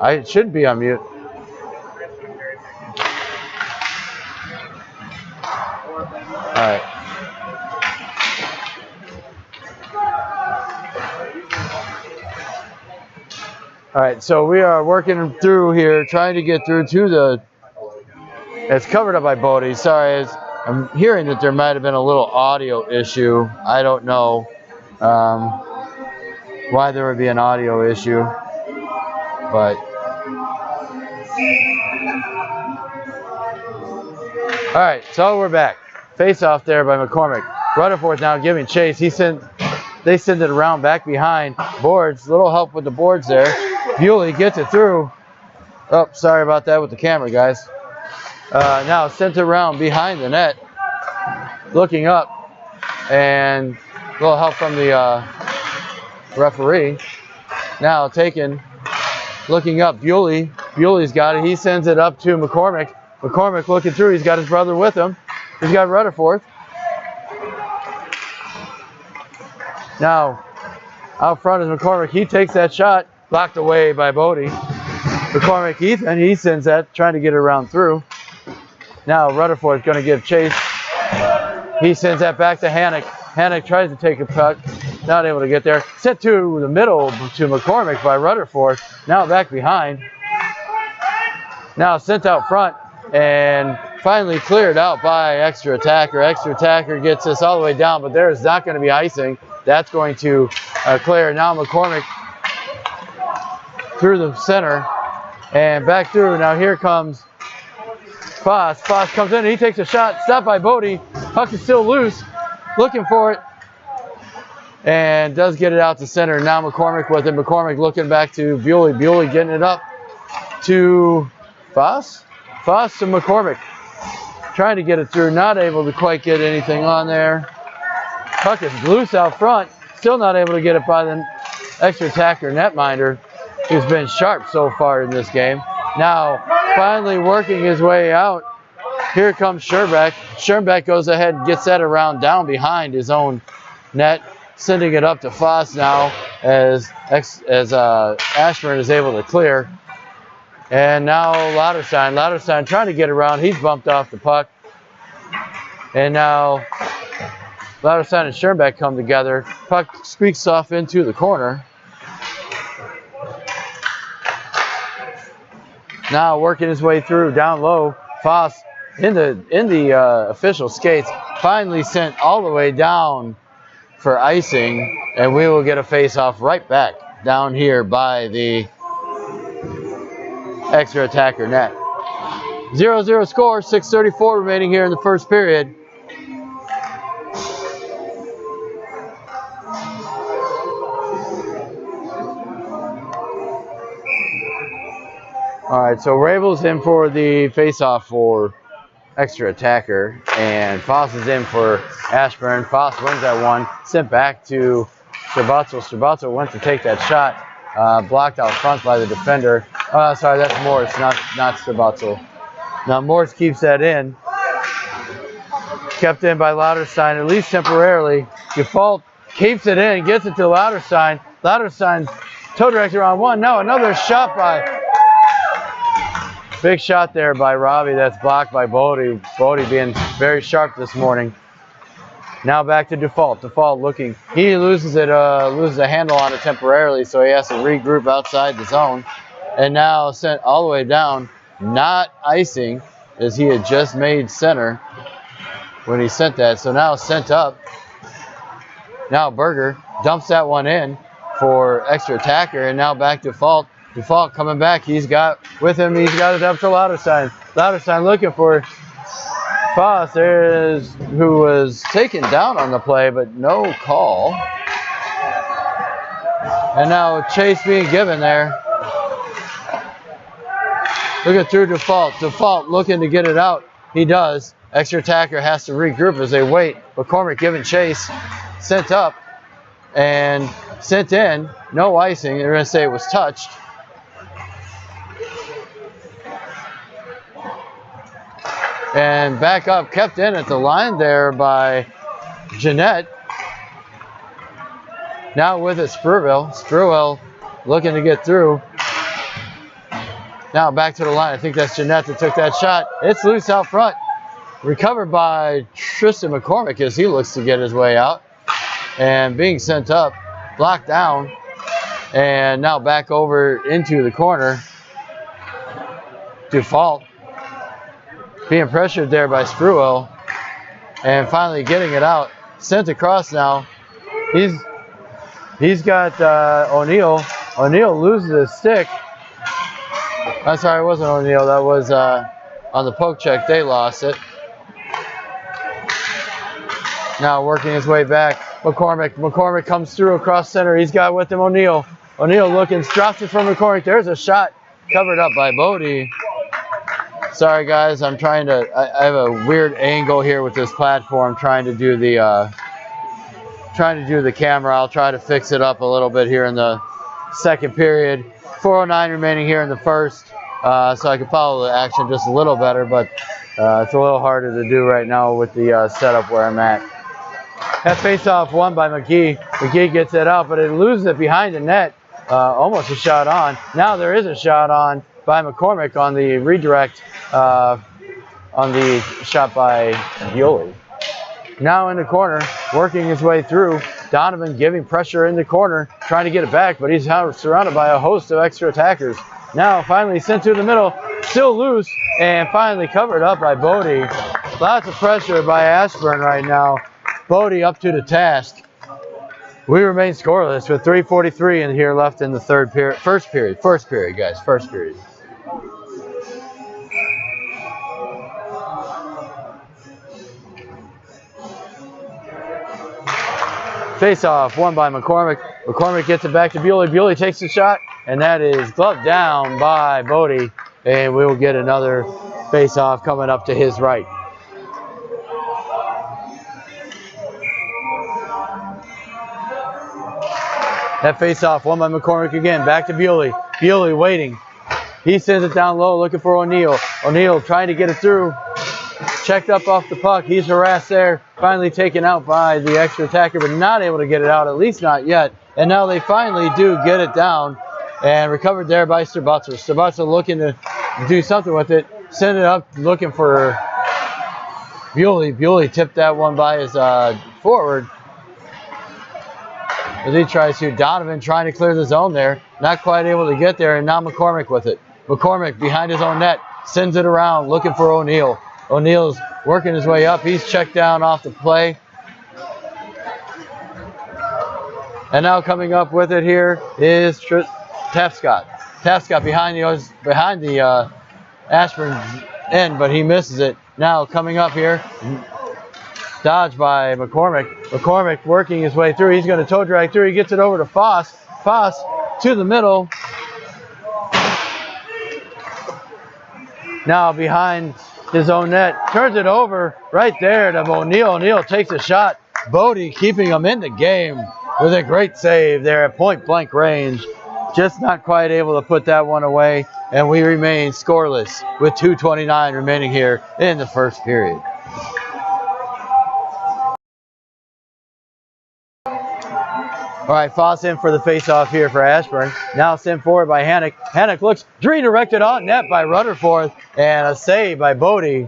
I should be on mute. All right. All right, so we are working through here, trying to get through to the. It's covered up by Bodie. Sorry, I'm hearing that there might have been a little audio issue. I don't know why there would be an audio issue, but. All right, so we're back. Face off there by McCormick. Rutherford now giving chase. They send it around back behind boards. Little help with the boards there. Bewley gets it through. Oh, sorry about that with the camera, guys. Now sent it around behind the net. Looking up. And a little help from the referee. Now taken. Looking up. Bewley's got it. He sends it up to McCormick. McCormick looking through. He's got his brother with him. He's got Rutherford. Now, out front is McCormick. He takes that shot. Blocked away by Bodie. McCormick, Ethan, he sends that, trying to get it around through. Now, Rutherford's going to give chase. He sends that back to Hannock. Hannock tries to take a puck. Not able to get there. Sent to the middle to McCormick by Rutherford. Now back behind. Now sent out front. And finally cleared out by Extra Attacker. Extra Attacker gets this all the way down, but there is not going to be icing. That's going to clear. Now McCormick through the center and back through. Now here comes Foss. Foss comes in and he takes a shot. Stopped by Bodie. Puck is still loose. Looking for it. And does get it out to center. Now McCormick with it. McCormick looking back to Bewley. Bewley getting it up to Foss. Foss to McCormick. Trying to get it through. Not able to quite get anything on there. Puck is loose out front. Still not able to get it by the Extra Attacker netminder, who's been sharp so far in this game. Now finally working his way out. Here comes Scherbeck. Scherbeck goes ahead and gets that around down behind his own net. Sending it up to Foss now as Ashburn is able to clear. And now Lauterstein trying to get around. He's bumped off the puck. And now Lauterstein and Schoenbeck come together. Puck squeaks off into the corner. Now working his way through down low. Foss in the official skates. Finally sent all the way down for icing. And we will get a face-off right back down here by the Extra Attacker net. 0-0 score, 6:34 remaining here in the first period. All right, so Rabel's in for the face-off for Extra Attacker, and Foss is in for Ashburn. Foss wins that one, sent back to Strabatzel. Strabatzel went to take that shot, blocked out front by the defender. Sorry, that's Morris, not Strabatzel. Now Morris keeps that in. Kept in by Lauterstein, at least temporarily. Default keeps it in, gets it to Lauterstein. Lauterstein's toe director on one. Now another shot by... Big shot there by Robbie. That's blocked by Bodie. Bodie being very sharp this morning. Now back to Default. Default looking. He loses a handle on it temporarily, so he has to regroup outside the zone. And now sent all the way down, not icing, as he had just made center when he sent that. So now sent up. Now Berger dumps that one in for Extra Attacker, and now back to Default. Default coming back. He's got with him. He's got it up to Lauterstein. Lauterstein looking for Foss. Who was taken down on the play, but no call. And now chase being given there. Looking through Default. Default looking to get it out. He does. Extra Attacker has to regroup as they wait. McCormick giving chase. Sent up and sent in. No icing. They're going to say it was touched. And back up, kept in at the line there by Jeanette. Now with it, Spruill. Spruill looking to get through. Now back to the line. I think that's Jeanette that took that shot. It's loose out front. Recovered by Tristan McCormick as he looks to get his way out. And being sent up, blocked down. And now back over into the corner. Default. Being pressured there by Spruill. And finally getting it out. Sent across now. He's got O'Neal. O'Neal loses his stick. I'm sorry, it wasn't O'Neal. That was on the poke check. They lost it. Now working his way back. McCormick comes through across center. He's got with him O'Neal. O'Neal looking, drops it from McCormick. There's a shot covered up by Bodie. Sorry guys, I'm trying to. I have a weird angle here with this platform. Trying to do the camera. I'll try to fix it up a little bit here in the second period. 4:09 remaining here in the first, so I can follow the action just a little better. But it's a little harder to do right now with the setup where I'm at. That face-off won by McGee. McGee gets it out, but it loses it behind the net. Almost a shot on. Now there is a shot on by McCormick on the redirect on the shot by Violi. Now in the corner, working his way through. Donovan giving pressure in the corner, trying to get it back, but he's surrounded by a host of extra attackers. Now finally sent to the middle, still loose, and finally covered up by Bodie. Lots of pressure by Ashburn right now. Bodie up to the task. We remain scoreless with 3:43 in here left in the first period, guys, first period. Face-off won by McCormick. McCormick gets it back to Bewley. Bewley takes the shot, and that is gloved down by Bodie. And we will get another face-off coming up to his right. That face-off won by McCormick again. Back to Bewley. Bewley waiting. He sends it down low looking for O'Neal. O'Neal trying to get it through. Checked up off the puck. He's harassed there. Finally taken out by the extra attacker, but not able to get it out, at least not yet. And now they finally do get it down and recovered there by Strabutzer. Strabutzer looking to do something with it. Send it up looking for Bewley. Bewley tipped that one by his forward. As he tries to, Donovan trying to clear the zone there. Not quite able to get there, and now McCormick with it. McCormick behind his own net. Sends it around looking for O'Neal. O'Neal's working his way up. He's checked down off the play. And now coming up with it here is Tapscott. Tapscott behind the Ashburn end, but he misses it. Now coming up here, dodged by McCormick. McCormick working his way through. He's going to toe drag through. He gets it over to Foss. Foss to the middle. Now behind his own net. Turns it over right there to O'Neal. O'Neal takes a shot. Bodie keeping him in the game with a great save there at point blank range. Just not quite able to put that one away. And we remain scoreless with 2:29 remaining here in the first period. All right, Foss in for the face-off here for Ashburn. Now sent forward by Hannock. Hannock looks redirected on net by Rutherford, and a save by Bodie.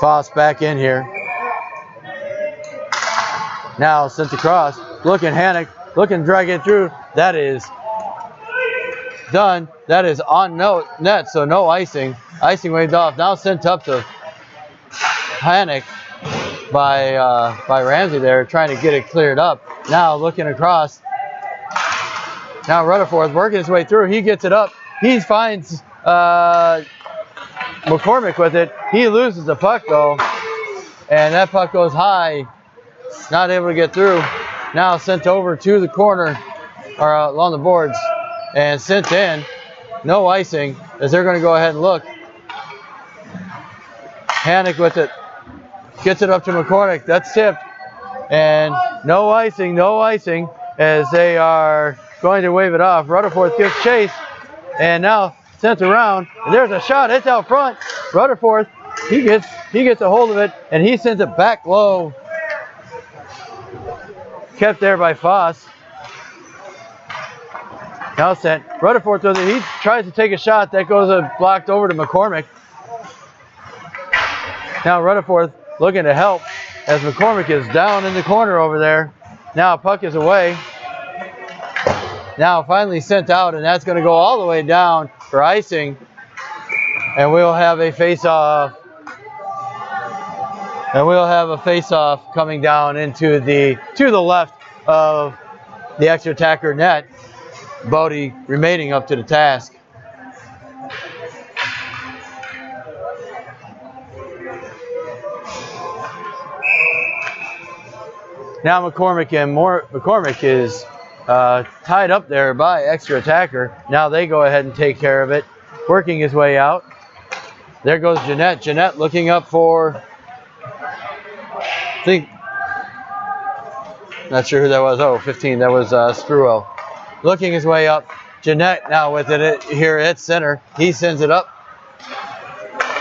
Foss back in here. Now sent across. Looking Hannock, looking to drag it through. That is done. That is on net, so no icing. Icing waved off. Now sent up to Hannock by Ramsey there, trying to get it cleared up. Now looking across. Now Rutherford working his way through. He gets it up. He finds McCormick with it. He loses the puck though, and that puck goes high. Not able to get through. Now sent over to the corner or along the boards. And sent in, no icing, as they're going to go ahead and look. Hannock with it, gets it up to McCormick, that's tipped. And no icing, as they are going to wave it off. Rutherford gives chase, and now sent around, and there's a shot, it's out front. Rutherford, he gets a hold of it, and he sends it back low kept there by Foss. Now sent Rutherford throws it. He tries to take a shot. That goes blocked over to McCormick. Now Rutherford looking to help as McCormick is down in the corner over there. Now puck is away. Now finally sent out, and that's going to go all the way down for icing. And we'll have a face-off. And we'll have a face-off coming down to the left of the extra attacker net. Bodie remaining up to the task. Now McCormick is tied up there by extra attacker. Now they go ahead and take care of it, working his way out. There goes Jeanette. Jeanette looking up for, not sure who that was. Oh, 15. That was Screwell. Looking his way up. Jeanette now with it here at center. He sends it up.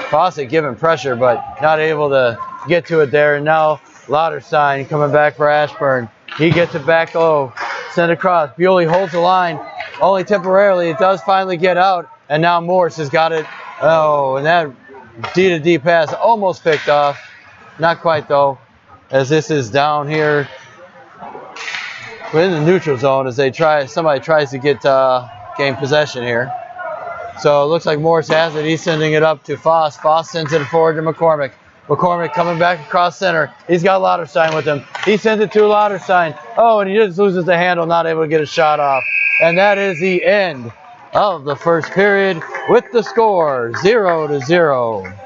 Fawcett giving pressure, but not able to get to it there. And now Lauterstein coming back for Ashburn. He gets it back low. Sent across. Bewley holds the line. Only temporarily. It does finally get out. And now Morse has got it. Oh, and that D-to-D pass almost picked off. Not quite though, as this is down here. We're in the neutral zone as somebody tries to get gain possession here. So it looks like Morse has it. He's sending it up to Foss. Foss sends it forward to McCormick. McCormick coming back across center. He's got Lauterstein with him. He sends it to Lauterstein. Oh, and he just loses the handle, not able to get a shot off. And that is the end of the first period with the score 0-0.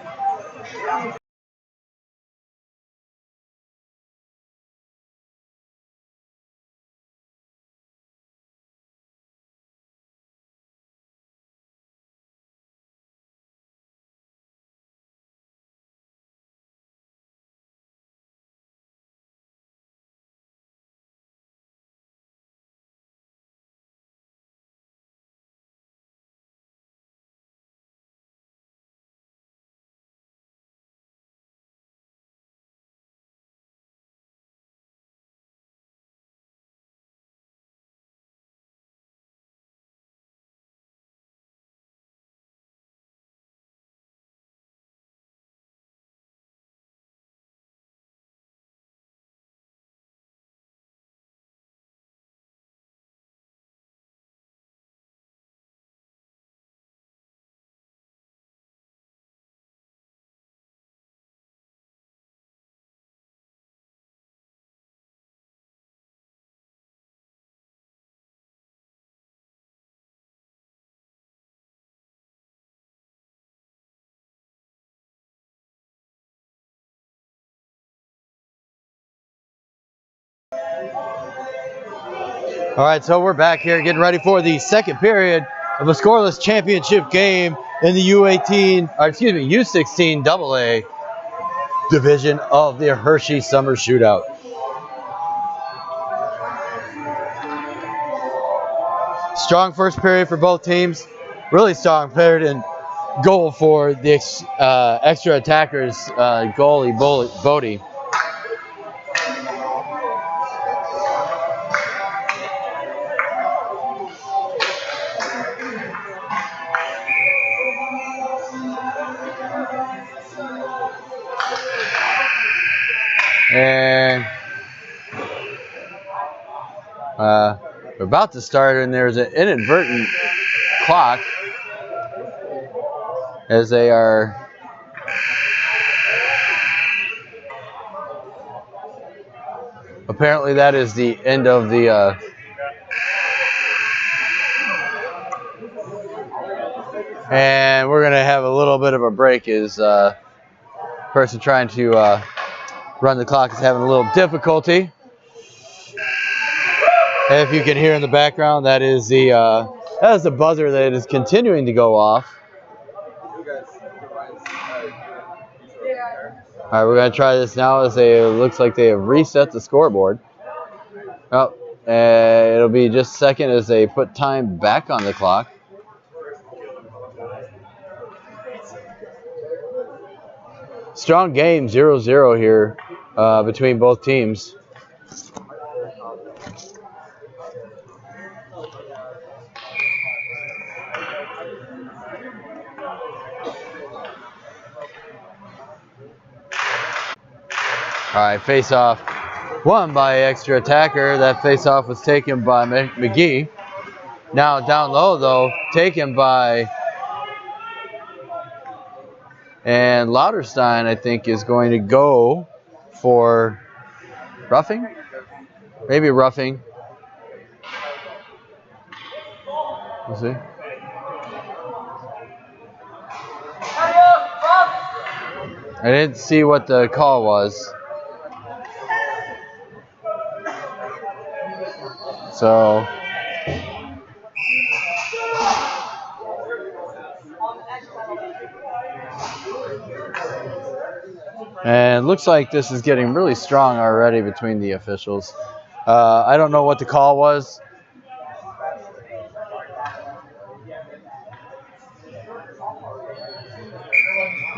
All right, so we're back here getting ready for the second period of a scoreless championship game in the U16 AA division of the Hershey Summer Shootout. Strong first period for both teams. Really strong period and goal for the extra attackers goalie Bodie. And we're about to start, and there's an inadvertent clock as they are apparently that is the end of the and we're gonna have a little bit of a break as person trying to run the clock is having a little difficulty. And if you can hear in the background, that is the buzzer that is continuing to go off. All right, we're gonna try this now as it looks like they have reset the scoreboard. Oh, it'll be just a second as they put time back on the clock. Strong game, 0-0 here between both teams. All right, face-off won by extra attacker. That face-off was taken by McGee. Now down low, though, taken by... And Lauterstein, I think, is going to go for roughing? Maybe roughing. We'll see. I didn't see what the call was. So... And it looks like this is getting really strong already between the officials. I don't know what the call was.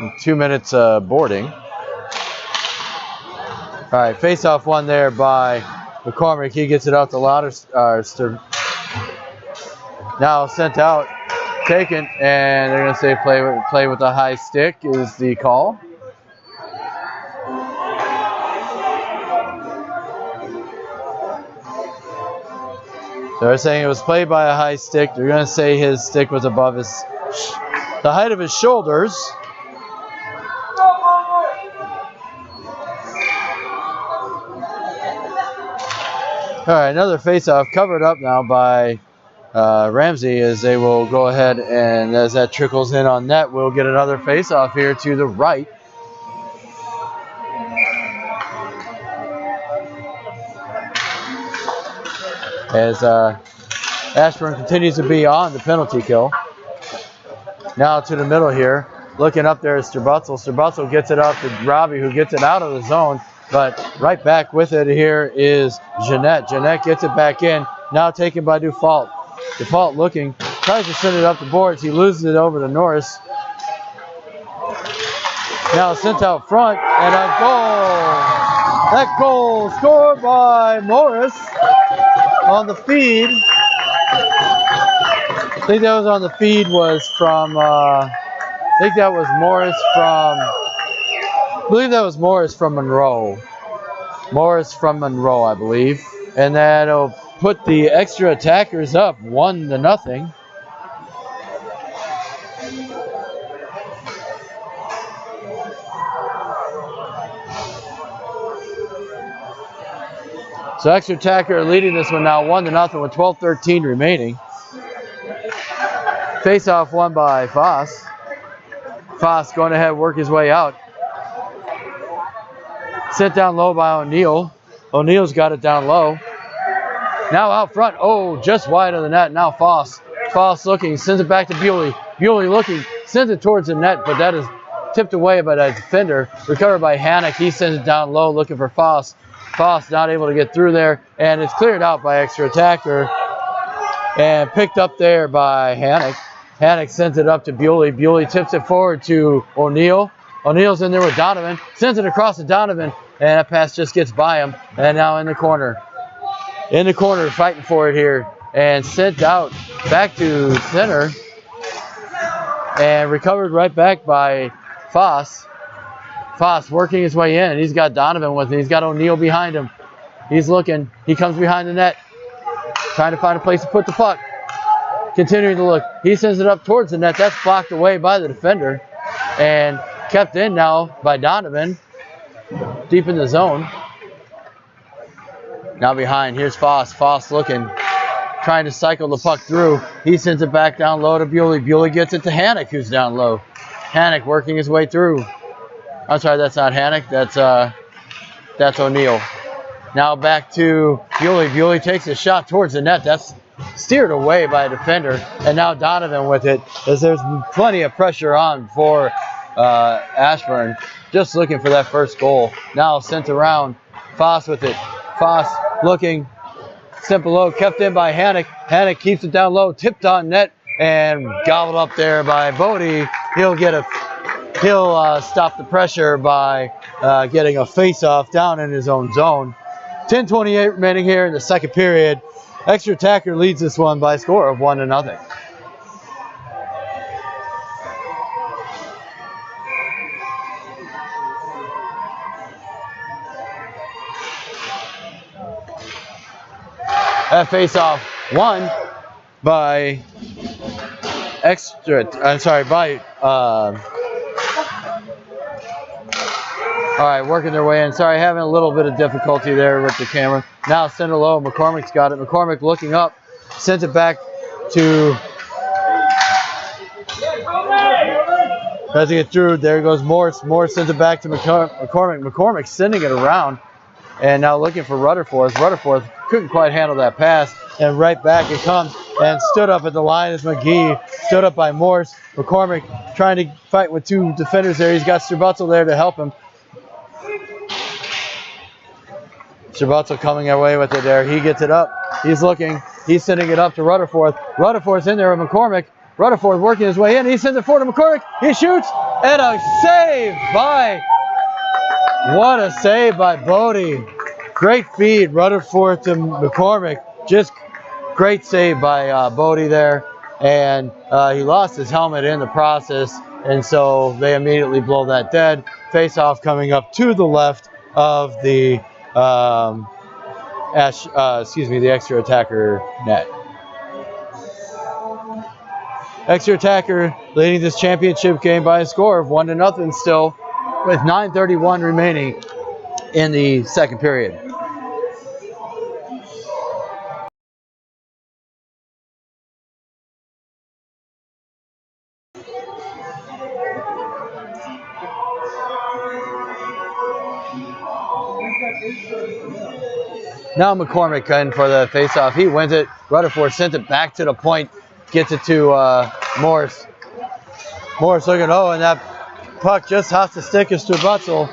And 2 minutes boarding. All right, face-off one there by McCormick. He gets it out to Lauterstein. Now sent out, taken, and they're going to say play with a high stick is the call. So they're saying it was played by a high stick. They're going to say his stick was above the height of his shoulders. All right, another face-off covered up now by Ramsey as they will go ahead, and as that trickles in on net, we'll get another face-off here to the right. As Ashburn continues to be on the penalty kill. Now to the middle here. Looking up there is Strabutzel. Strabutzel gets it out to Robbie, who gets it out of the zone. But right back with it here is Jeanette. Jeanette gets it back in. Now taken by Dufault. Dufault looking. Tries to send it up the boards. He loses it over to Norris. Now sent out front. And a goal. That goal scored by Morris. On the feed, I think that was on the feed was from, I think that was Morris from, I believe that was Morris from Monroe. Morris from Monroe, I believe. And that'll put the extra attackers up 1-0. So extra attacker leading this one now 1-0 with 12:13 remaining. Face-off won by Foss. Foss going ahead, work his way out. Sent down low by O'Neal. O'Neal's got it down low. Now out front. Oh, just wide of the net. Now Foss. Foss looking, sends it back to Bewley. Bewley looking, sends it towards the net, but that is tipped away by that defender. Recovered by Hannock. He sends it down low looking for Foss. Foss not able to get through there, and it's cleared out by extra attacker and picked up there by Hannock. Hannock sends it up to Bewley. Bewley tips it forward to O'Neal. O'Neal's in there with Donovan. Sends it across to Donovan, and that pass just gets by him. And now in the corner. In the corner, fighting for it here. And sent out back to center. And recovered right back by Foss. Foss working his way in. He's got Donovan with him. He's got O'Neal behind him. He's looking. He comes behind the net. Trying to find a place to put the puck. Continuing to look. He sends it up towards the net. That's blocked away by the defender. And kept in now by Donovan. Deep in the zone. Now behind. Here's Foss. Foss looking. Trying to cycle the puck through. He sends it back down low to Bewley. Bewley gets it to Hannock, who's down low. Hannock working his way through. I'm sorry, that's not Hannock. That's O'Neal. Now back to Bewley. Bewley takes a shot towards the net. That's steered away by a defender. And now Donovan with it, as there's plenty of pressure on for Ashburn. Just looking for that first goal. Now sent around. Foss with it. Foss looking. Sent below. Kept in by Hannock. Hannock keeps it down low. Tipped on net. And gobbled up there by Bodie. He'll stop the pressure by getting a face-off down in his own zone. 10:28 remaining here in the second period. Extra attacker leads this one by a score of 1-0. That face-off won by all right, working their way in. Sorry, having a little bit of difficulty there with the camera. Now send it low. McCormick's got it. McCormick looking up, sends it back to. Tries to get through. There goes Morse. Morse sends it back to McCormick. McCormick sending it around, and now looking for Rutherford. Rutherford couldn't quite handle that pass, and right back it comes. And stood up at the line is McGee. Stood up by Morse. McCormick trying to fight with two defenders there. He's got Strubutzel there to help him. Strubutzel coming away with it there. He gets it up. He's looking. He's sending it up to Rutherford. Rutherford's in there with McCormick. Rutherford working his way in. He sends it forward to McCormick. He shoots. And a save by... What a save by Bodie. Great feed, Rutherford to McCormick. Just great save by Bodie there. And he lost his helmet in the process. And so they immediately blow that dead. Face-off coming up to the left of the... the extra attacker net. Extra attacker leading this championship game by a score of 1-0 still, with 9:31 remaining in the second period. Now McCormick in for the face-off. He wins it. Rutherford sent it back to the point. Gets it to Morris. Morris looking, and that puck just has to stick is to Butzel,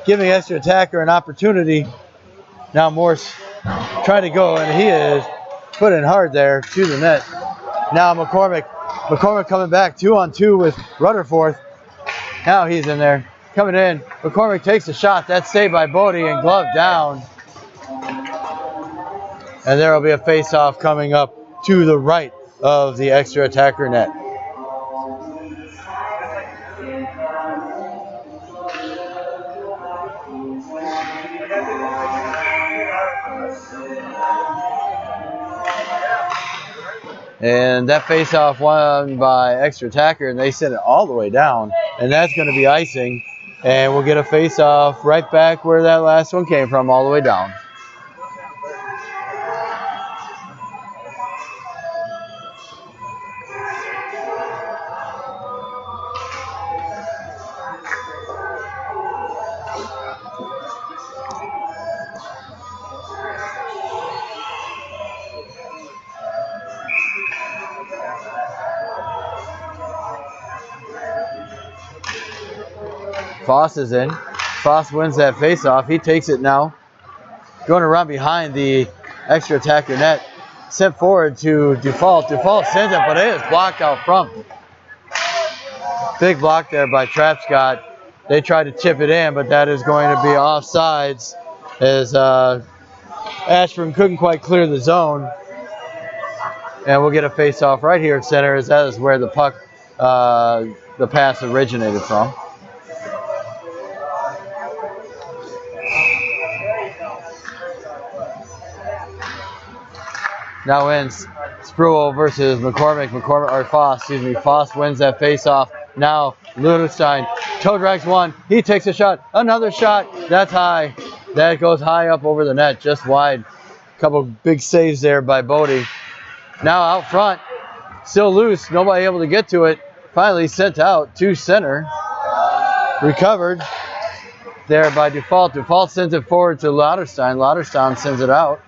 giving extra attacker an opportunity. Now Morris trying to go, and he is putting hard there to the net. Now McCormick coming back 2-on-2 with Rutherford. Now he's in there. Coming in. McCormick takes a shot. That's saved by Bodie and glove down. And there will be a face-off coming up to the right of the extra attacker net. And that face-off won by extra attacker, and they sent it all the way down. And that's going to be icing. And we'll get a face-off right back where that last one came from, all the way down. Foss is in. Foss wins that face-off. He takes it now. Going around behind the extra attacker net. Sent forward to Dufault. Dufault sends it, but it is blocked out front. Big block there by Trapscott. They tried to chip it in, but that is going to be offsides as Ashburn couldn't quite clear the zone. And we'll get a face-off right here at center, as that is where the puck, the pass originated from. Now wins Spruill versus McCormick. Foss wins that face-off. Now Ludenstein toe drags one. He takes a shot. Another shot. That's high. That goes high up over the net, just wide. Couple big saves there by Bodie. Now out front, still loose. Nobody able to get to it. Finally sent out to center. Recovered there by Dufault. Dufault sends it forward to Lauterstein. Lauterstein sends it out.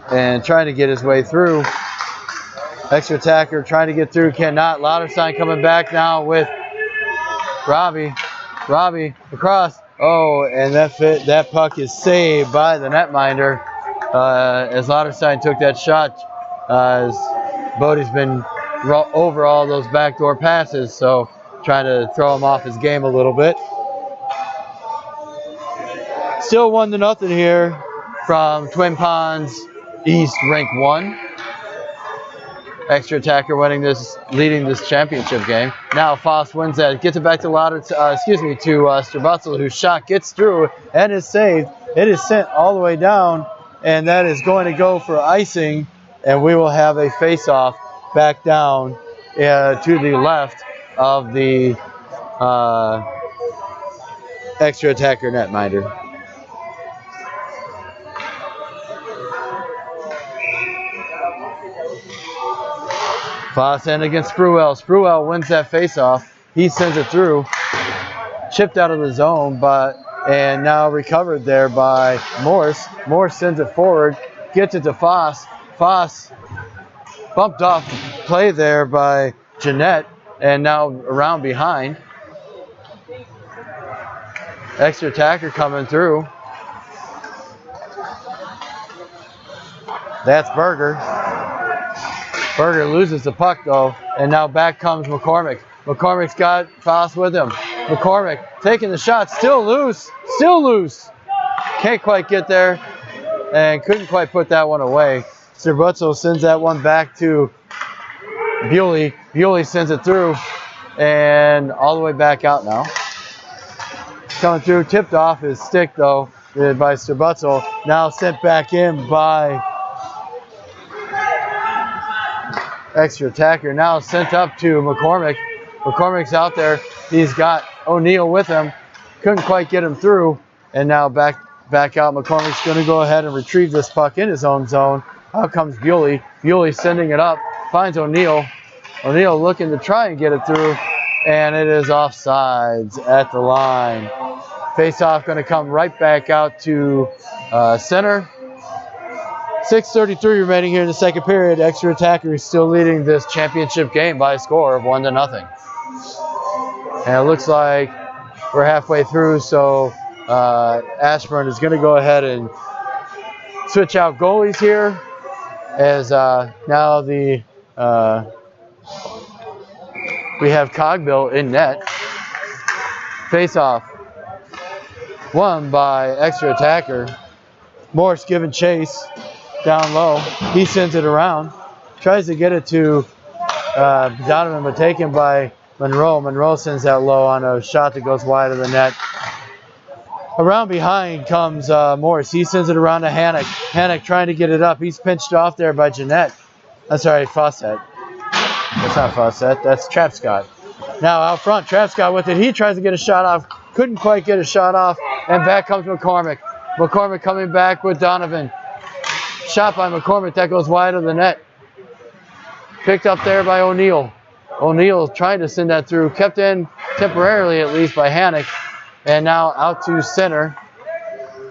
And trying to get his way through. Extra attacker trying to get through, cannot. Lauterstein coming back now with Robbie. Robbie across. Oh, and that puck is saved by the netminder as Lauterstein took that shot. As Bodie's been over all those backdoor passes, so trying to throw him off his game a little bit. Still 1-0 here from Twin Ponds East Rink 1. Extra attacker leading this championship game. Now Foss wins that, gets it back to Strubutzel, whose shot gets through and is saved. It is sent all the way down, and that is going to go for icing, and we will have a face-off back down to the left of the extra attacker netminder. Foss in against Spruell. Spruell wins that face-off. He sends it through. Chipped out of the zone, and now recovered there by Morse. Morse sends it forward, gets it to Foss. Foss bumped off the play there by Jeanette, and now around behind. Extra attacker coming through. That's Berger. Berger loses the puck though, and now back comes McCormick. McCormick's got Foss with him. McCormick taking the shot, still loose. Can't quite get there, and couldn't quite put that one away. Strabutzel sends that one back to Bewley. Bewley sends it through, and all the way back out now. Coming through, tipped off his stick though by Strabutzel. Now sent back in by extra attacker. Now sent up to McCormick. McCormick's out there. He's got O'Neill with him. Couldn't quite get him through, and now back out. McCormick's going to go ahead and retrieve this puck in his own zone. Out comes Bewley. Bewley sending it up. Finds O'Neill. O'Neill looking to try and get it through, and it is offsides at the line. Face-off going to come right back out to center. 6:33 remaining here in the second period. Extra attacker is still leading this championship game by a score of 1-0. And it looks like we're halfway through, so Ashburn is going to go ahead and switch out goalies here, as now we have Cogbill in net. Face-off won by extra attacker. Morse giving chase down low. He sends it around. Tries to get it to Donovan, but taken by Monroe. Monroe sends that low on a shot that goes wide of the net. Around behind comes Morse. He sends it around to Hannock. Hannock trying to get it up. He's pinched off there by Jeanette. I'm sorry, Fawcett. That's not Fawcett. That's Trapscott. Now out front, Trapscott with it. He tries to get a shot off. Couldn't quite get a shot off. And back comes McCormick. McCormick coming back with Donovan. Shot by McCormick. That goes wide of the net. Picked up there by O'Neill. O'Neill trying to send that through. Kept in temporarily at least by Hannock. And now out to center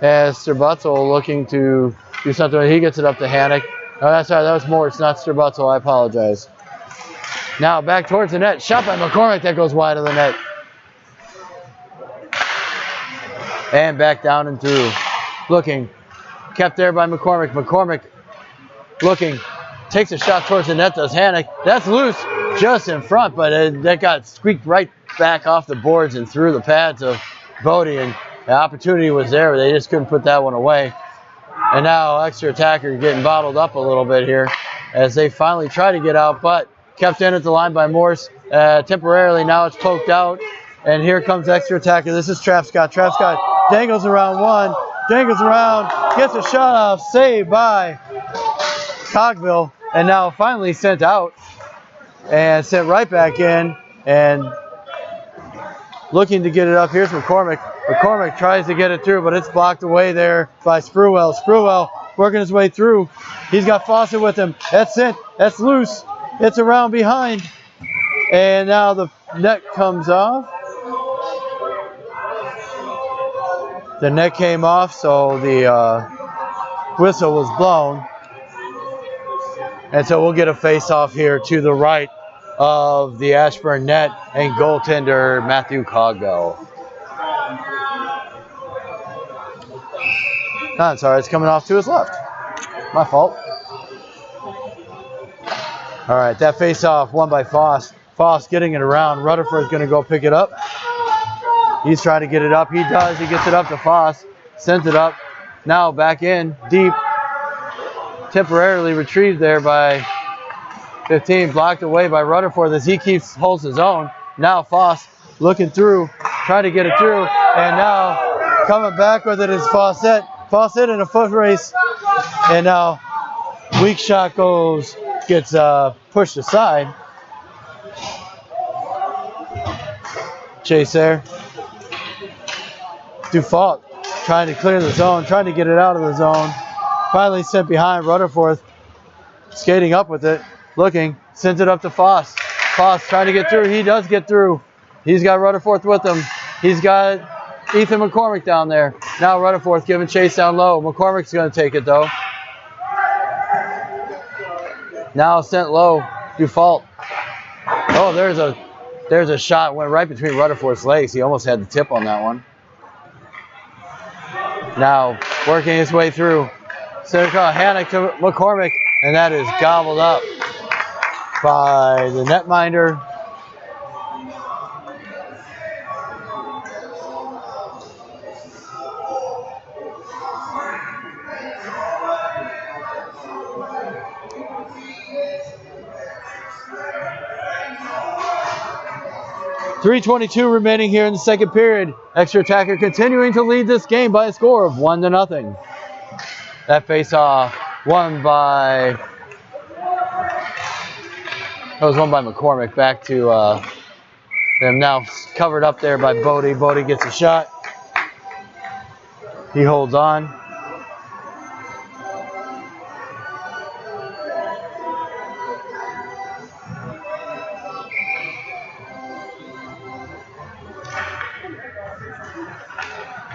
as Strabutzel looking to do something. He gets it up to Hannock. Oh, that's right. That was Morse, not Strabutzel. I apologize. Now back towards the net. Shot by McCormick. That goes wide of the net. And back down and through. Looking. Kept there by McCormick. McCormick looking. Takes a shot towards the net. Does Hannock. That's loose just in front, but that got squeaked right back off the boards and through the pads of Bodie, and the opportunity was there, but they just couldn't put that one away. And now extra attacker getting bottled up a little bit here as they finally try to get out, but kept in at the line by Morse temporarily. Now it's poked out, and here comes extra attacker. This is Trapscott. Trapscott dangles around one, dangles around, gets a shot off, saved by Cogville, and now finally sent out and sent right back in, and looking to get it up. Here's McCormick. McCormick tries to get it through, but it's blocked away there by Spruell. Spruell working his way through. He's got Fawcett with him. That's it. That's loose. It's around behind. And now the net comes off. The net came off, so the whistle was blown. And so we'll get a face-off here to the right of the Ashburn net and goaltender Matthew Cogbill. No, I'm sorry, it's coming off to his left. My fault. All right, that face-off won by Foss. Foss getting it around. Rutherford's going to go pick it up. He's trying to get it up. He does. He gets it up to Foss. Sends it up. Now back in deep. Temporarily retrieved there by 15, blocked away by Rutherford as he holds his own. Now Foss looking through, trying to get it through, and now coming back with it is Fawcett. Foss in a foot race, and now weak shot gets pushed aside. Chase there. Dufault trying to clear the zone, trying to get it out of the zone. Finally sent behind. Rutherford skating up with it, looking, sends it up to Foss. Foss trying to get through. He does get through. He's got Rutherford with him. He's got Ethan McCormick down there. Now Rutherford giving chase down low. McCormick's going to take it though. Now sent low. Dufault. Oh, there's a shot went right between Rutherford's legs. He almost had the tip on that one. Now working his way through. Center call, Hannock to McCormick, and that is gobbled up by the netminder. .322 remaining here in the second period. Extra attacker continuing to lead this game by a score of 1-0. That face-off won by McCormick. Back to them now covered up there by Bodie. Bodie gets a shot. He holds on.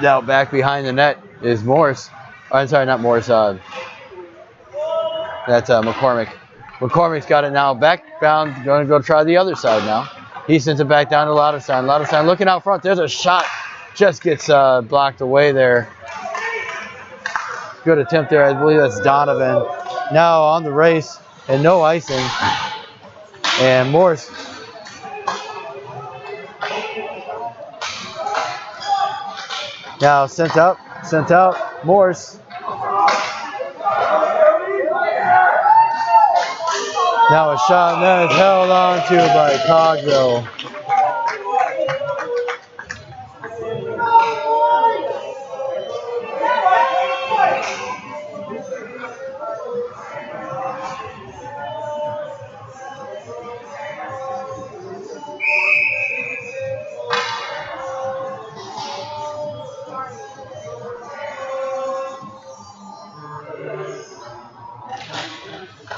Now back behind the net is Morris. I'm sorry, not Morris. That's McCormick. McCormick's got it now back bound. Going to go try the other side now. He sends it back down to Lauterstein. Lauterstein looking out front. There's a shot. Just gets blocked away there. Good attempt there. I believe that's Donovan. Now on the race and no icing. And Morris. Now sent out. Morse. Now a shot, and that is held on to by Cogville.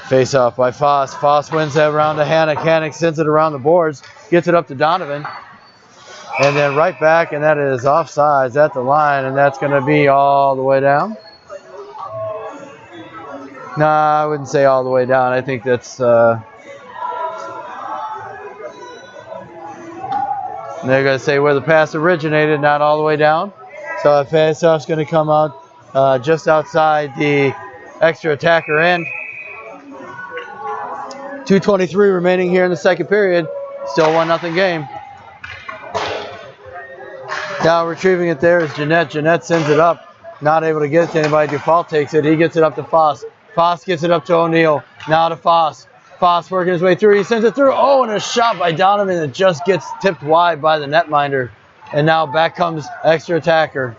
Face off by Foss. Foss wins that round to Hannock. Hannock sends it around the boards, gets it up to Donovan, and then right back, and that is offsides at the line, and that's going to be all the way down. Nah, I wouldn't say all the way down. I think that's they're going to say where the pass originated, not all the way down. So a face off's going to come out just outside the extra attacker end. 2:23 remaining here in the second period. Still 1-0 game. Now retrieving it there is Jeanette. Jeanette sends it up. Not able to get it to anybody. Dufault takes it. He gets it up to Foss. Foss gets it up to O'Neill. Now to Foss. Foss working his way through. He sends it through. Oh, and a shot by Donovan that just gets tipped wide by the netminder. And now back comes extra attacker.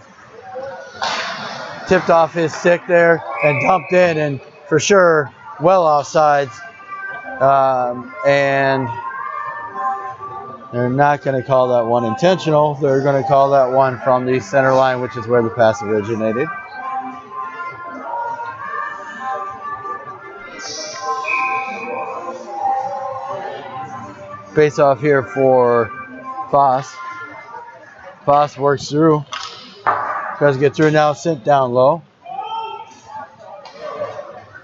Tipped off his stick there and dumped in, and for sure well offsides. And they're not going to call that one intentional. They're going to call that one from the center line, which is where the pass originated. Face off here for Foss. Foss works through. Tries to get through now, sent down low.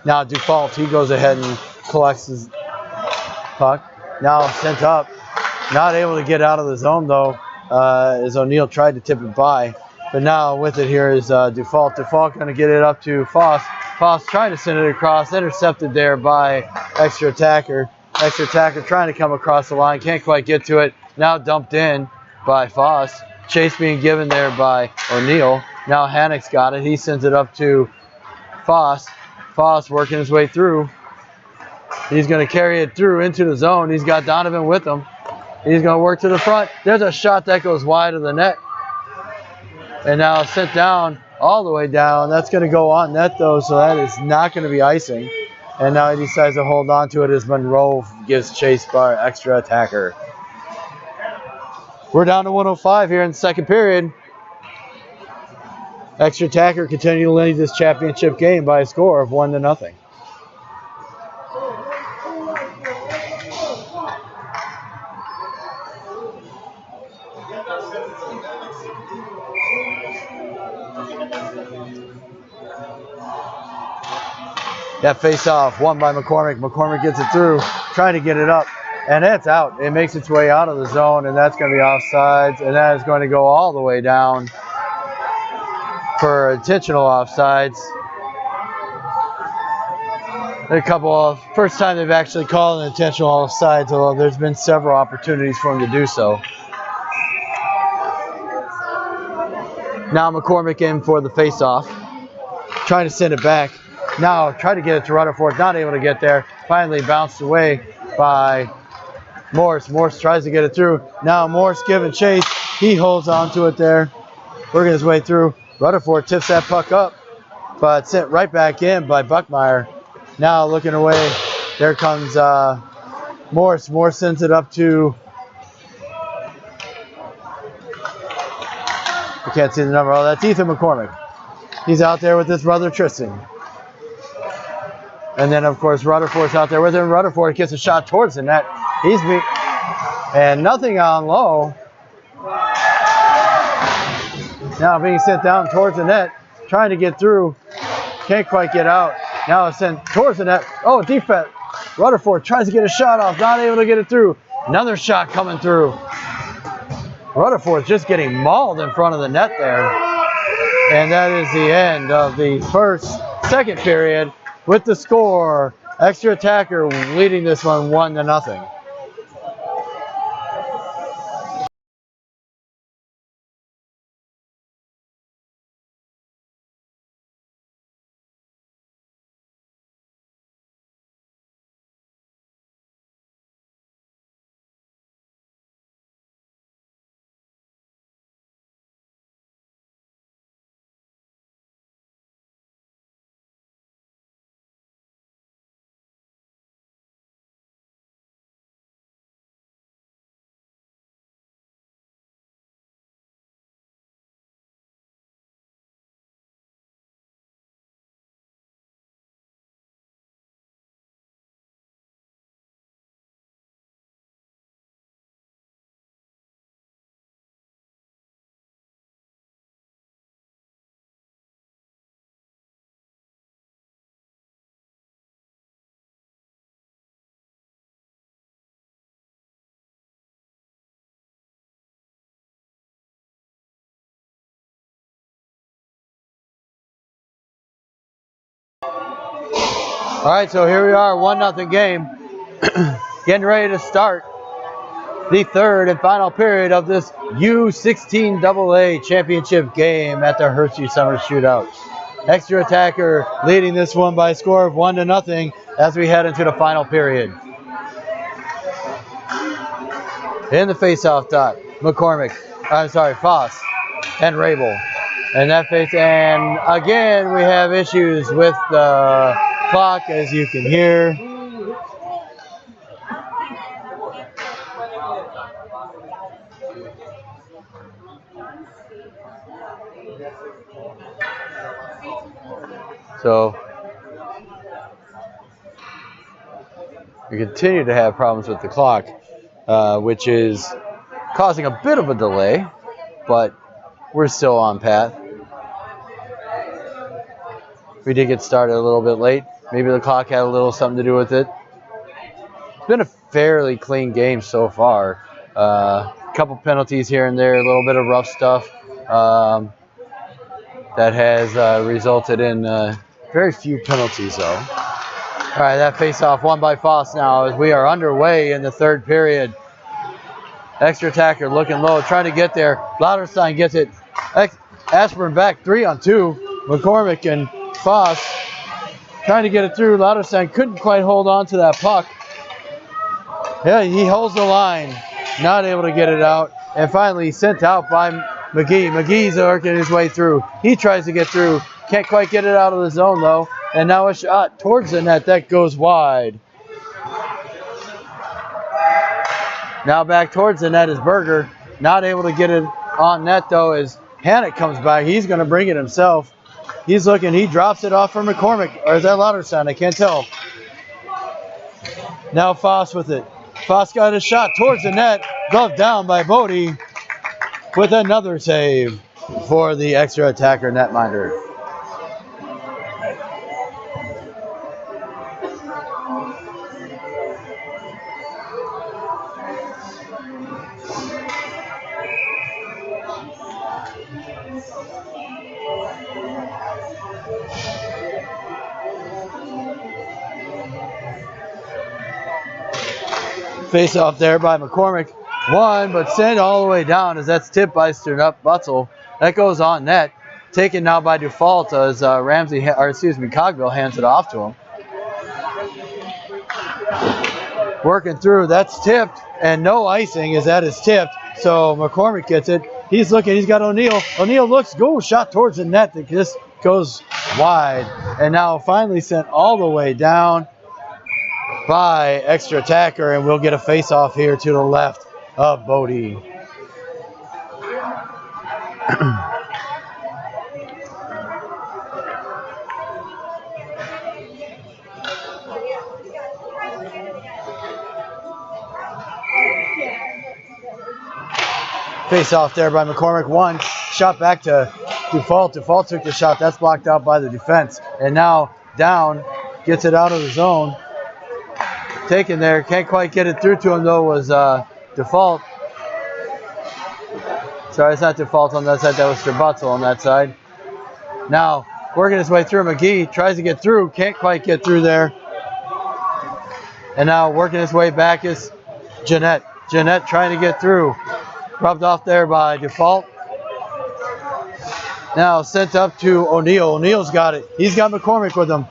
Now Dufault, he goes ahead and collects his puck. Now sent up. Not able to get out of the zone though, as O'Neill tried to tip it by. But now with it here is Dufault. Dufault going to get it up to Foss. Foss trying to send it across. Intercepted there by extra attacker. Extra attacker trying to come across the line. Can't quite get to it. Now dumped in by Foss. Chase being given there by O'Neill. Now Hannock's got it. He sends it up to Foss. Foss working his way through. He's going to carry it through into the zone. He's got Donovan with him. He's going to work to the front. There's a shot that goes wide of the net. And now sent down all the way down. That's going to go on net though, so that is not going to be icing. And now he decides to hold on to it as Monroe gives chase by extra attacker. We're down to 105 here in the second period. Extra attacker continue to lead this championship game by a score of 1-0. That face-off won by McCormick. McCormick gets it through, trying to get it up, and it's out. It makes its way out of the zone, and that's going to be offsides, and that is going to go all the way down for intentional offsides. A couple of, first time they've actually called an intentional offsides, although there's been several opportunities for him to do so. Now McCormick in for the face-off, trying to send it back. Now try to get it to Rutherford, not able to get there. Finally bounced away by Morse. Morse tries to get it through. Now Morse giving chase. He holds on to it there, working his way through. Rutherford tips that puck up, but sent right back in by Buckmeyer. Now looking away, there comes Morse. Morse sends it up to, I can't see the number. Oh, that's Ethan McCormick. He's out there with his brother Tristan. And then, of course, Rutherford's out there with him. Rutherford gets a shot towards the net. And nothing on low. Now being sent down towards the net, trying to get through. Can't quite get out. Now it's sent towards the net. Oh, defense. Rutherford tries to get a shot off, not able to get it through. Another shot coming through. Rutherford's just getting mauled in front of the net there. And that is the end of the second period. With the score, extra attacker leading this one 1-0. All right, so here we are, 1-0 game. Getting ready to start the third and final period of this U16 AA championship game at the Hershey Summer Shootout. Extra attacker leading this one by a score of 1-0 as we head into the final period. In the face-off dot, Foss and Rabel. And and again we have issues with the clock, as you can hear. So we continue to have problems with the clock, which is causing a bit of a delay, but we're still on path. We did get started a little bit late. Maybe the clock had a little something to do with it. It's been a fairly clean game so far. A couple penalties here and there, a little bit of rough stuff that has resulted in very few penalties, though. All right, that face-off won by Foss now as we are underway in the third period. Extra attacker looking low, trying to get there. Lauterstein gets it. Ashburn back 3-on-2. McCormick and Foss trying to get it through. Lauterstein couldn't quite hold on to that puck. Yeah, he holds the line, not able to get it out. And finally sent out by McGee's working his way through. He tries to get through. Can't quite get it out of the zone though. And now a shot towards the net that goes wide. Now back towards the net is Berger. Not able to get it on net though as Hannock comes by. He's going to bring it himself. He's looking. He drops it off for McCormick. Or is that Lauterson? I can't tell. Now Foss with it. Foss got a shot towards the net. Gloved down by Bodie with another save for the extra attacker netminder. Face off there by McCormick. One, but sent all the way down as that's tipped by Butzel. That goes on net. Taken now by default as Cogbill hands it off to him. Working through, that's tipped, and no icing as that is tipped. So McCormick gets it. He's looking, he's got O'Neal. O'Neal looks, shot towards the net that just goes wide. And now finally sent all the way down by extra attacker, and we'll get a face-off here to the left of Bodie. Face-off there by McCormick. One shot back to Default. Default took the shot. That's blocked out by the defense. And now down, gets it out of the zone. Taken there, can't quite get it through to him though, was Default. Sorry, it's not Default on that side, that was Strabutzel on that side. Now, working his way through, McGee tries to get through, can't quite get through there. And now working his way back is Jeanette. Jeanette trying to get through. Rubbed off there by Default. Now sent up to O'Neal. O'Neal's got it. He's got McCormick with him.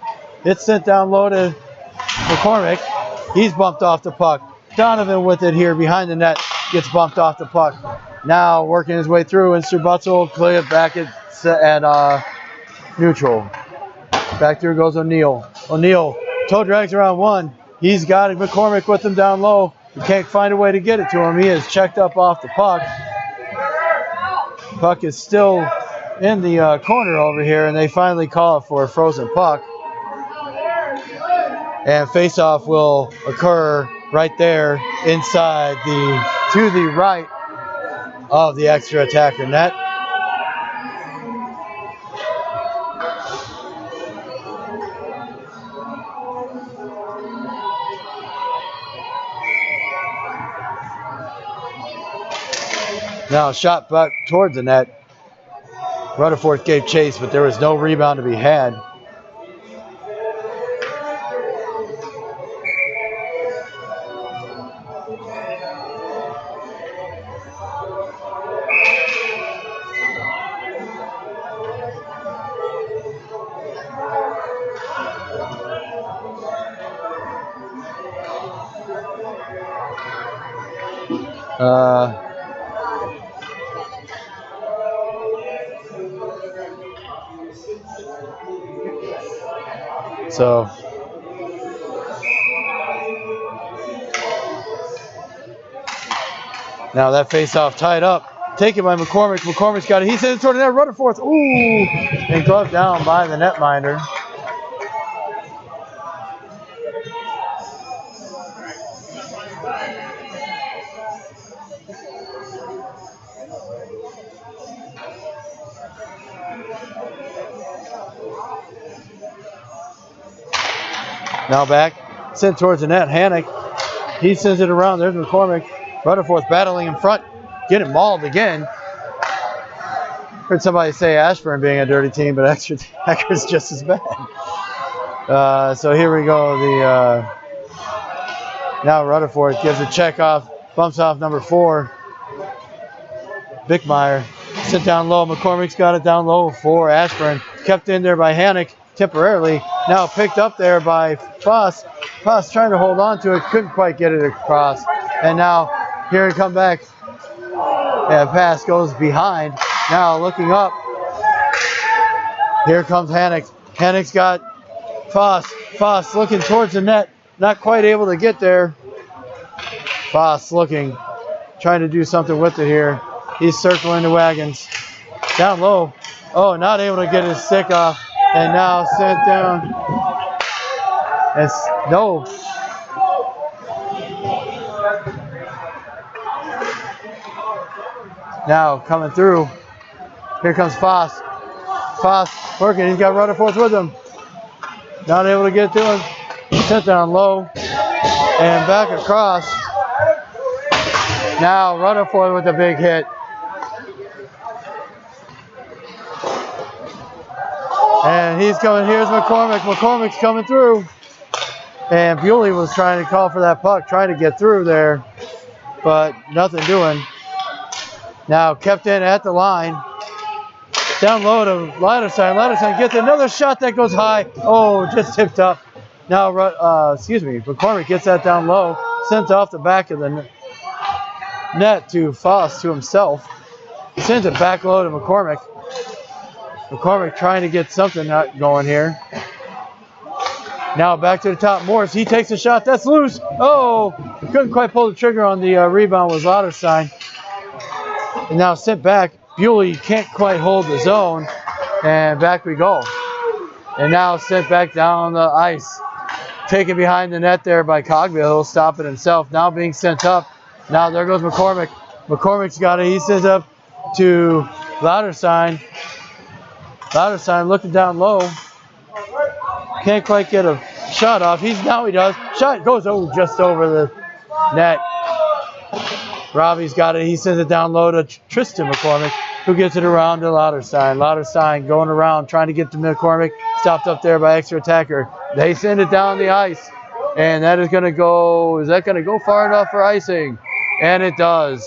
It's sent down low to McCormick. He's bumped off the puck. Donovan with it here behind the net. Gets bumped off the puck. Now working his way through, and Strabutzel clear it back at neutral. Back through goes O'Neal. O'Neal toe drags around one. He's got McCormick with him down low. He can't find a way to get it to him. He is checked up off the puck. Puck is still in the corner over here, and they finally call it for a frozen puck. And face-off will occur right there inside to the right of the extra attacker net. Now shot back towards the net. Rutherford gave chase, but there was no rebound to be had. So now that face-off tied up, taken by McCormick. McCormick's got it. He sends it toward the net. Rutherford, ooh, and gloved down by the netminder. Now back, sent towards the net. Hannock, he sends it around. There's McCormick. Rutherford battling in front, getting mauled again. Heard somebody say Ashburn being a dirty team, but extra attacker's just as bad. So here we go. Now Rutherford gives a check off, bumps off number 4. Bickmeyer sent down low. McCormick's got it down low for Ashburn. Kept in there by Hannock temporarily. Now picked up there by Foss. Foss trying to hold on to it, couldn't quite get it across. And now here it come back. And pass goes behind. Now looking up. Here comes Hannick. Hannick's got Foss. Foss looking towards the net. Not quite able to get there. Foss looking. Trying to do something with it here. He's circling the wagons. Down low. Oh, not able to get his stick off. And now sent down. It's no. Now coming through. Here comes Foss. Foss working. He's got Rutherford with him. Not able to get to him. Sent down low. And back across. Now Rutherford with a big hit. And he's coming. Here's McCormick. McCormick's coming through. And Bewley was trying to call for that puck, trying to get through there, but nothing doing. Now kept in at the line. Down low to Latterstein. Latterstein gets another shot that goes high. Oh, just tipped up. Now, McCormick gets that down low. Sent off the back of the net to Foss, to himself. Sends it back low to McCormick. McCormick trying to get something going here. Now back to the top. Morris, he takes a shot. That's loose. Oh, couldn't quite pull the trigger on the rebound was Latterstein. And now sent back. Bewley can't quite hold the zone. And back we go. And now sent back down the ice. Taken behind the net there by Cogbill. He'll stop it himself. Now being sent up. Now there goes McCormick. McCormick's got it. He sends up to Latterstein. Latterstein looking down low. Can't quite get a shot off. Now he does. Shot goes just over the net. Robbie's got it. He sends it down low to Tristan McCormick, who gets it around to Latterstein. Latterstein going around, trying to get to McCormick. Stopped up there by extra attacker. They send it down the ice. And that is going to go, is that going to go far enough for icing? And it does.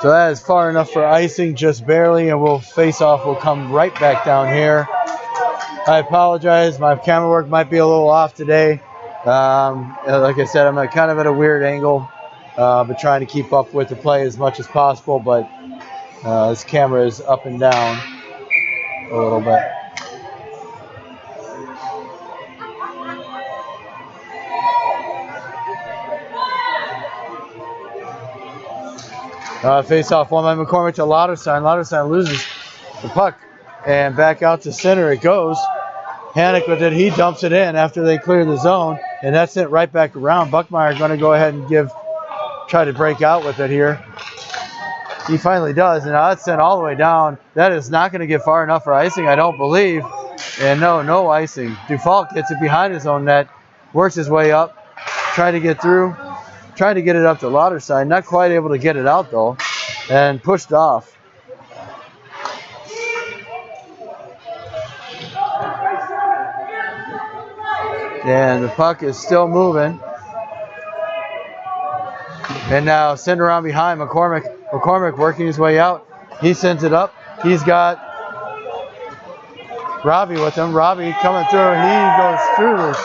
So that is far enough for icing, just barely, and we'll face off. We'll come right back down here. I apologize. My camera work might be a little off today. Like I said, I'm kind of at a weird angle, but trying to keep up with the play as much as possible. But this camera is up and down a little bit. Face off one by McCormick to Latterstein. Latterstein loses the puck. And back out to center it goes. Hannick with it. He dumps it in after they clear the zone. And that's sent right back around. Buckmeyer going to go ahead and try to break out with it here. He finally does. And now that's sent all the way down. That is not going to get far enough for icing, I don't believe. And no icing. Dufault gets it behind his own net. Works his way up. Trying to get through. Trying to get it up to Latterstein. Not quite able to get it out though. And pushed off. And the puck is still moving. And now sent around behind McCormick. McCormick working his way out. He sends it up. He's got Robbie with him. Robbie coming through. He goes through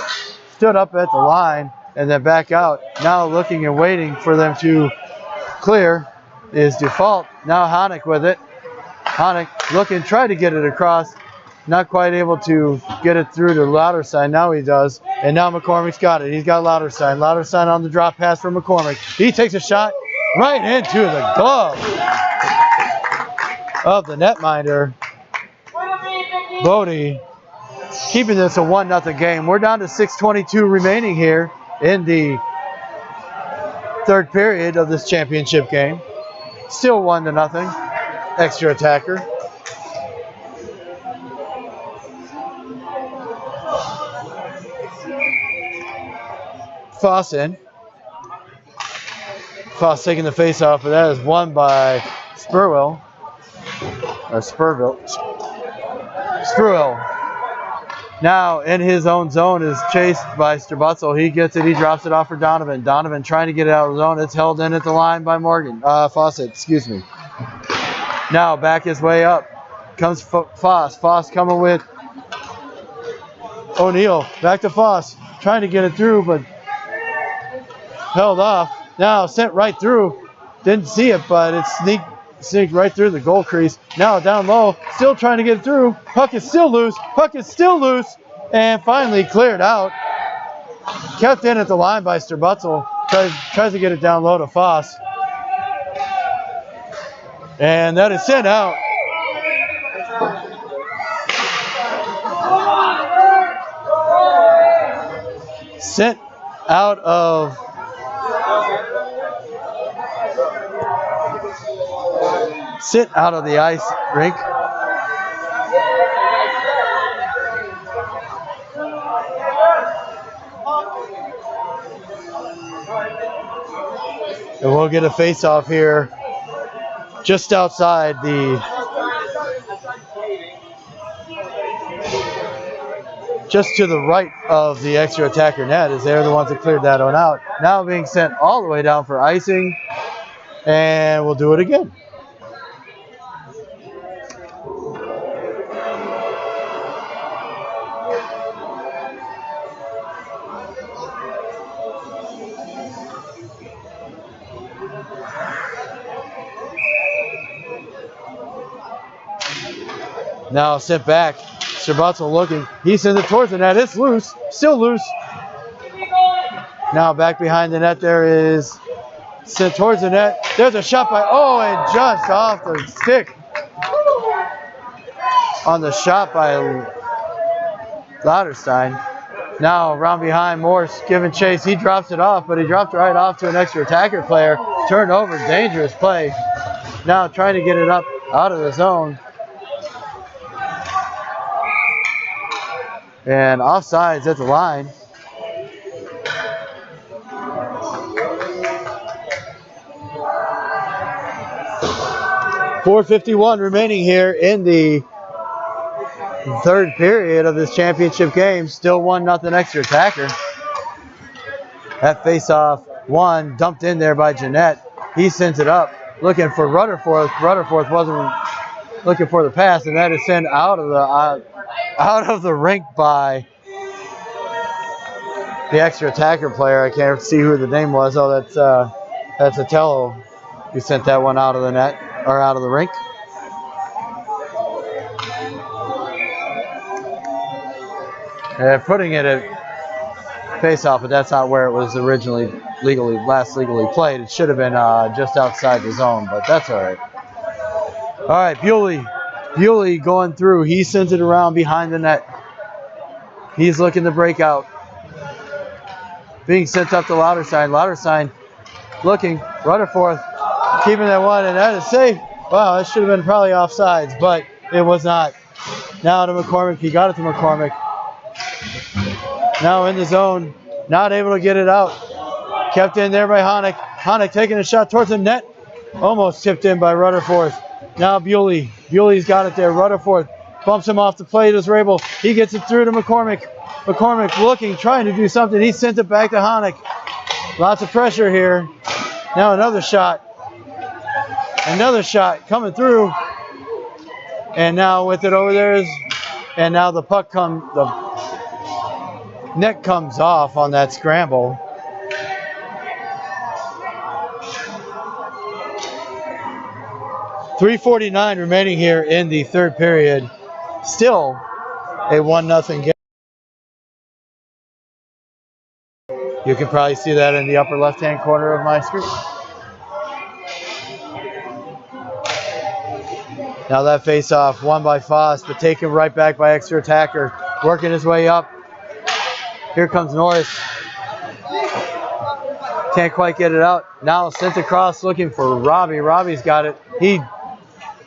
stood up at the line and then back out. Now looking and waiting for them to clear is Default. Now Hannick with it. Hannick looking, trying to get it across. Not quite able to get it through to Latterstein. Now he does. And now McCormick's got it. He's got Latterstein. Latterstein on the drop pass for McCormick. He takes a shot right into the glove of the netminder. Bodie keeping this a 1-0 game. We're down to 6:22 remaining here in the third period of this championship game. Still 1-0. Extra attacker. Foss in. Foss taking the face off, but that is won by Spurwell. Or Spurville. Spurwell. Now in his own zone is chased by Strabutzel. He gets it. He drops it off for Donovan. Donovan trying to get it out of the zone. It's held in at the line by Morgan. Fawcett, excuse me. Now back his way up. Comes Foss. Foss coming with O'Neal. Back to Foss. Trying to get it through, but held off. Now sent right through. Didn't see it, but it sneaked right through the goal crease. Now down low, still trying to get it through. Puck is still loose. Puck is still loose. And finally cleared out. Kept in at the line by Strubutzel. Tries to get it down low to Foss. And that is sent out. Sent out of the ice rink. And we'll get a face-off here just outside just to the right of the extra attacker net, as they're the ones that cleared that one out. Now being sent all the way down for icing, and we'll do it again. Now sent back. Strubutzel looking. He sends it towards the net. It's loose. Still loose. Now back behind the net there is sent towards the net. There's a shot by, and just off the stick on the shot by Lauterstein. Now around behind, Morse giving chase. He drops it off, but he dropped it right off to an extra attacker player. Turned over, dangerous play. Now trying to get it up out of the zone. And offsides at the line. .451 remaining here in the third period of this championship game. Still 1-0 extra attacker. That face-off one dumped in there by Jeanette. He sends it up, looking for Rutherford. Rutherford wasn't looking for the pass, and that is sent out of the rink by the extra attacker player. I can't see who the name was. Oh, that's Atello who sent that one out of the net, or out of the rink. Putting it at face-off, but that's not where it was originally last legally played. It should have been just outside the zone, but that's all right. All right, Bewley going through. He sends it around behind the net. He's looking to break out. Being sent up to Lauterstein. Lauterstein looking. Rutherford keeping that one, and that is safe. Wow, that should have been probably offsides, but it was not. Now to McCormick. He got it to McCormick. Now in the zone. Not able to get it out. Kept in there by Honeck. Honeck taking a shot towards the net. Almost tipped in by Rutherford. Now Bewley. Bewley's got it there. Rutherford bumps him off the plate as Rabel. He gets it through to McCormick. McCormick looking, trying to do something. He sent it back to Honeck. Lots of pressure here. Now another shot. Another shot coming through. And now with it over there is, and now the net comes off on that scramble. .349 remaining here in the third period. Still a 1-0 game. You can probably see that in the upper left-hand corner of my screen. Now that face-off won by Foss, but taken right back by extra attacker. Working his way up. Here comes Norris. Can't quite get it out. Now sent across looking for Robbie. Robbie's got it. He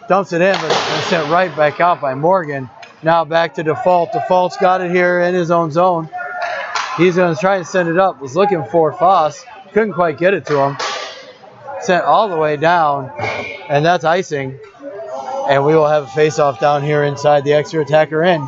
dumps it in, but it's sent right back out by Morgan. Now back to Default. Default's got it here in his own zone. He's going to try to send it up. Was looking for Foss. Couldn't quite get it to him. Sent all the way down, and that's icing. And we will have a face-off down here inside the extra attacker end.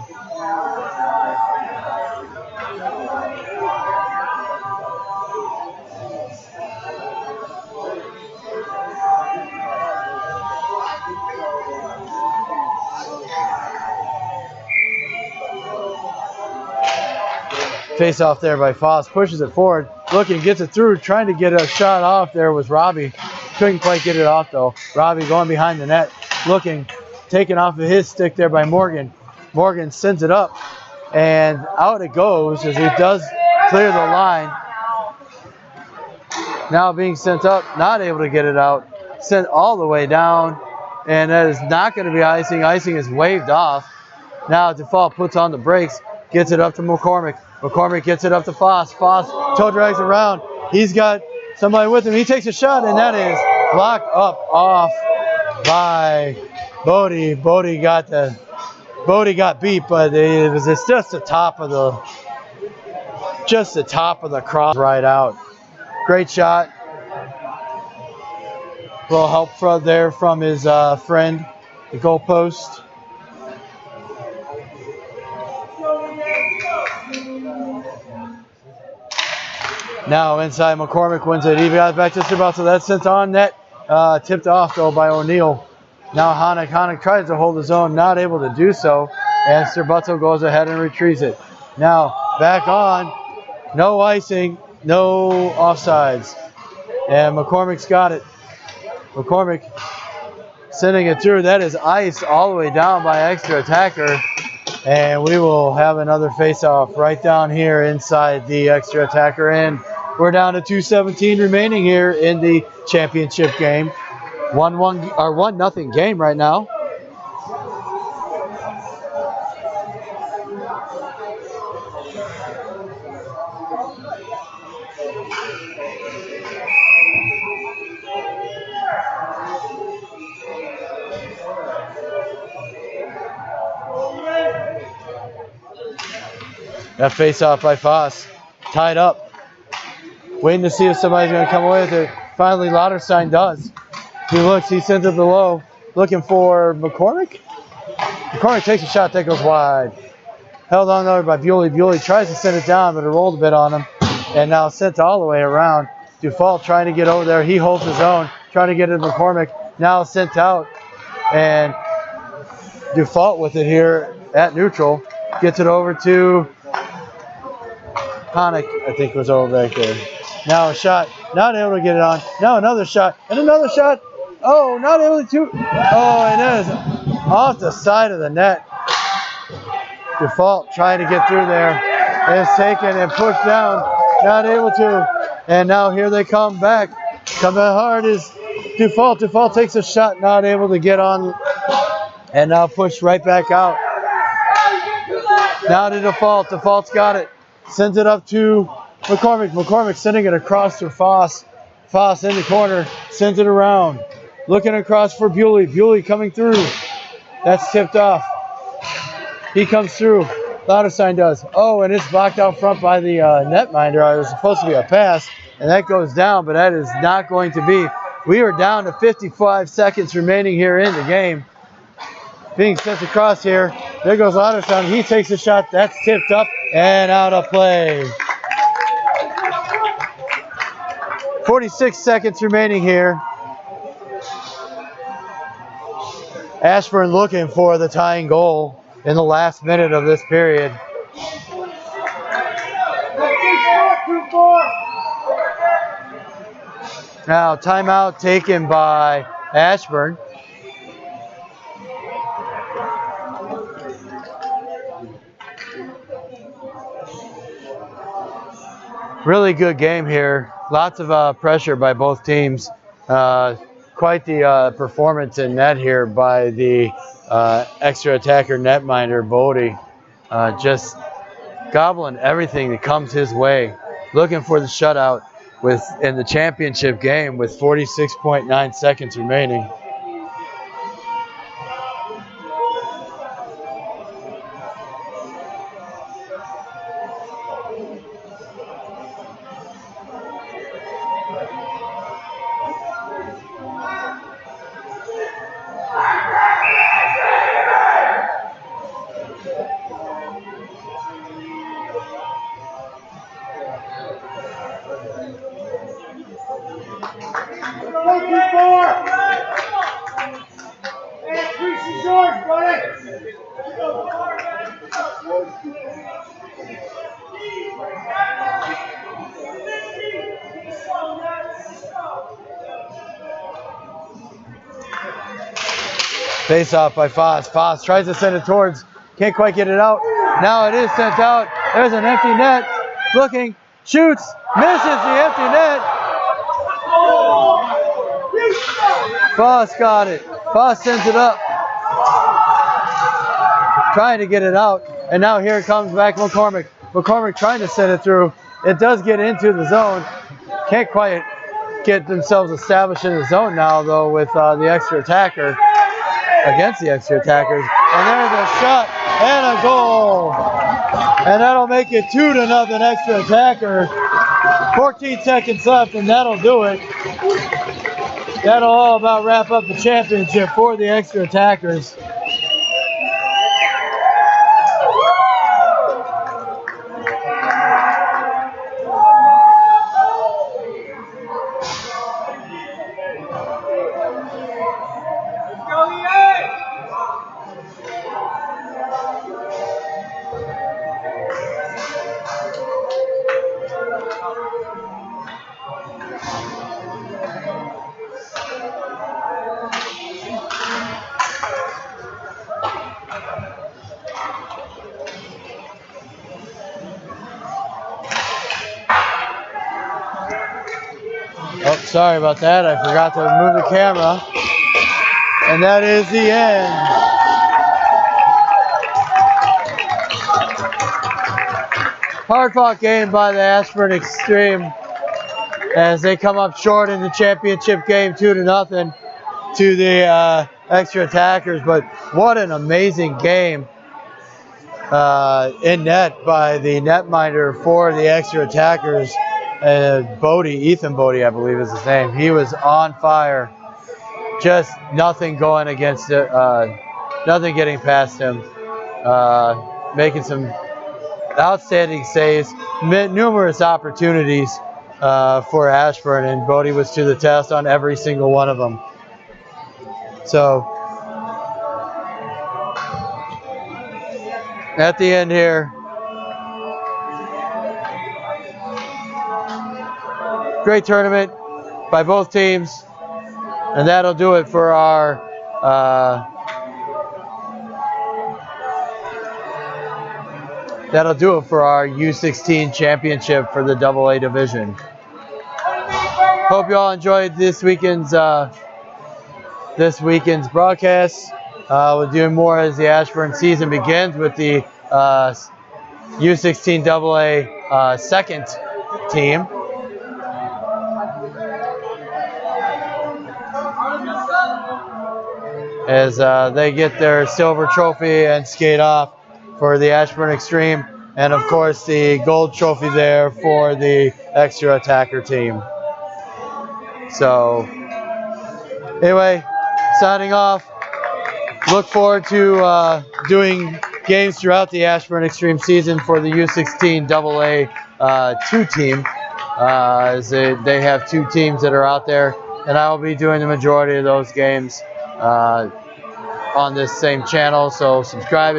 Face off there by Foss, pushes it forward, looking, gets it through, trying to get a shot off there was Robbie. Couldn't quite get it off though. Robbie going behind the net, looking, taken off of his stick there by Morgan. Morgan sends it up, and out it goes as it does clear the line. Now being sent up, not able to get it out. Sent all the way down, and that is not going to be icing. Icing is waved off. Now Default puts on the brakes, gets it up to McCormick. McCormick gets it up to Foss. Foss toe drags around. He's got somebody with him. He takes a shot, and that is blocked up off by Bodie. Bodie got beat, but it's just the top of the cross right out. Great shot. A little help from his friend, the goalpost. Now inside, McCormick wins it. He got it back to Strabotzel. That's sent on net. Tipped off though by O'Neill. Now Hanek. Hanek tries to hold his own, not able to do so. And Strabotzel goes ahead and retrieves it. Now back on. No icing, no offsides. And McCormick's got it. McCormick sending it through. That is ice all the way down by Extra Attacker. And we will have another face-off right down here inside the Extra Attacker end. We're down to 2:17 remaining here in the championship game. 1-0 game right now. That face-off by Foss. Tied up. Waiting to see if somebody's going to come away with it. Finally, Lauterstein does. He looks, he sends it below. Looking for McCormick. McCormick takes a shot that goes wide. Held on there by Bewley. Bewley tries to send it down, but it rolled a bit on him. And now sent all the way around. Dufault trying to get over there. He holds his own. Trying to get it to McCormick. Now sent out. And Dufault with it here at neutral. Gets it over to Hanek, I think, was over back there. Now a shot, not able to get it on. Now another shot, and another shot. Oh, not able to. Oh, and that is off the side of the net. Default trying to get through there. It's taken and pushed down, not able to. And now here they come back. Coming hard is Default. Default takes a shot, not able to get on. And now pushed right back out. Now to Default. Default's got it. Sends it up to McCormick. McCormick sending it across to Foss. Foss in the corner. Sends it around. Looking across for Bewley. Bewley coming through. That's tipped off. He comes through. Lauterstein does. Oh, and it's blocked out front by the netminder. It was supposed to be a pass, and that goes down, but that is not going to be. We are down to 55 seconds remaining here in the game. Being sent across here. There goes Lauterstein. He takes a shot. That's tipped up and out of play. 46 seconds remaining here. Ashburn looking for the tying goal in the last minute of this period. Now timeout taken by Ashburn. Really good game here. Lots of pressure by both teams. Quite the performance in net here by the Extra Attacker netminder, Bodie. Just gobbling everything that comes his way. Looking for the shutout in the championship game with 46.9 seconds remaining. Face off by Foss. Foss tries to send it towards, can't quite get it out. Now it is sent out. There's an empty net. Looking, shoots, misses the empty net. Foss got it. Foss sends it up. Trying to get it out. And now here comes back McCormick. McCormick trying to send it through. It does get into the zone. Can't quite get themselves established in the zone now, though, with the extra attacker against the extra attackers. And there's a shot and a goal. And that'll make it 2-0 extra attacker. 14 seconds left, and that'll do it. That'll all about wrap up the championship for the extra attackers. Oh, sorry about that. I forgot to move the camera. And that is the end. Hard-fought game by the Ashburn Xtreme as they come up short in the championship game 2-0 to the extra attackers. But what an amazing game in net by the netminder for the extra attackers. Ethan Bodie, I believe is his name. He was on fire. Just nothing going against it. Nothing getting past him. Making some outstanding saves. Numerous opportunities for Ashburn, and Bodie was to the test on every single one of them. So at the end here, great tournament by both teams, and that'll do it for our U16 championship for the AA division. Hope you all enjoyed this weekend's broadcast. We'll do more as the Ashburn season begins with the U16 AA second team. As they get their silver trophy and skate off for the Ashburn Xtreme, and of course the gold trophy there for the extra attacker team. So anyway, signing off. Look forward to doing games throughout the Ashburn Xtreme season for the U16 AA 2 team, as they have 2 teams that are out there, and I will be doing the majority of those games on this same channel. So subscribe